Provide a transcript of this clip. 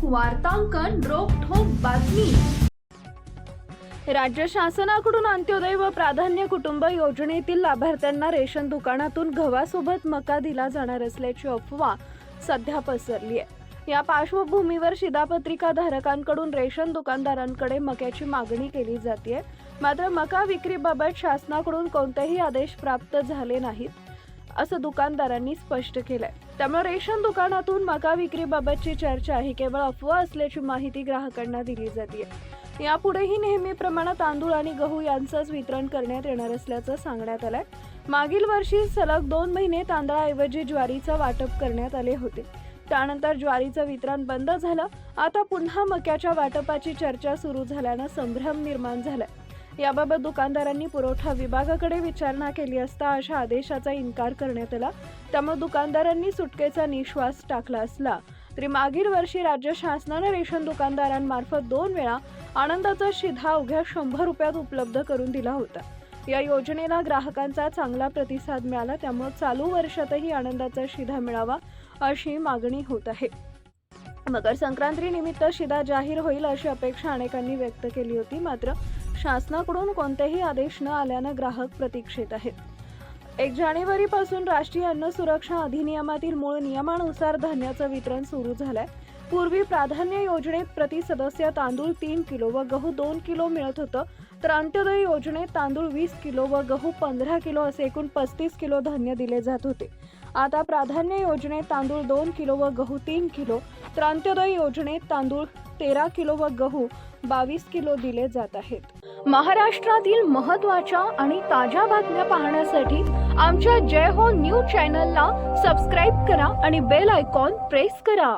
वार्तांकन रोखठोक बातमी। राज्य शासनाकडून अंत्योदय व प्राधान्य कुटुंब योजनेतील लाभार्थ्यांना रेशन दुकानातून गव्हासोबत मका दिला जाणार असल्याची अफवा सध्या पसरली आहे। या पार्श्वभूमीवर शिधापत्रिका धारकांकडून रेशन दुकानदारांकडे मक्याची मागणी केली जाते। मात्र मका विक्रीबाबत शासनाकडून कोणतेही आदेश प्राप्त झाले नाहीत असं दुकानदारांनी स्पष्ट केलंय। त्यामुळे रेशन दुकानातून मका विक्रीबाबतची चर्चा ही केवळ अफवा असल्याची माहिती ग्राहकांना दिली जाते। यापुढेही नेहमीप्रमाणे तांदूळ आणि गहू यांचंच वितरण करण्यात येणार असल्याचं सांगण्यात आलंय। मागील वर्षी सलग 2 महिने तांदळाऐवजी ज्वारीचं वाटप करण्यात आले होते। त्यानंतर ज्वारीचं वितरण बंद झालं। आता पुन्हा मक्याच्या वाटपाची चर्चा सुरू झाल्यानं संभ्रम निर्माण झालाय। याबाबत दुकानदारांनी पुरवठा विभागाकडे विचारणा केली असता अशा आदेशाचा इन्कार करण्यात आला। त्यामुळे दुकानदारांनी सुटकेचा निश्वास टाकला असला तरी मागील वर्षी राज्य शासनाने रेशन दुकानदारांमार्फत 2 वेळा आनंदाचा शिधा अवघ्या 100 रुपयात उपलब्ध करून दिला होता। या योजनेला ग्राहकांचा चांगला प्रतिसाद मिळाला। त्यामुळे चालू वर्षातही आनंदाचा शिधा मिळावा अशी मागणी होत आहे। मकर संक्रांतीनिमित्त शिधा जाहीर होईल अशी अपेक्षा अनेकांनी व्यक्त केली होती। मात्र शासनाकडून कोणतेही आदेश न आल्यानं ग्राहक प्रतीक्षेत आहेत। 1 जानेवारीपासून राष्ट्रीय अन्न सुरक्षा अधिनियमातील मूळ नियमानुसार धान्याचं वितरण सुरू झालंय। पूर्वी प्राधान्य योजनेत प्रति सदस्य तांदूळ 3 किलो व गहू 2 किलो मिळत होतं, तर अंत्योदय योजनेत तांदूळ 20 किलो व गहू 15 किलो असे एकूण 35 किलो धान्य दिले जात होते। आता प्राधान्य योजनेत तांदूळ 2 किलो व गहू 3 किलो, तर अंत्योदय योजनेत तांदूळ 13 किलो व गहू 22 किलो दिले जात आहेत। महाराष्ट्रातील महत्त्वाच्या आणि ताज्या बातम्या पाहण्यासाठी आमच्या जय हो न्यूज चॅनलला सबस्क्राईब करा आणि बेल आयकॉन प्रेस करा।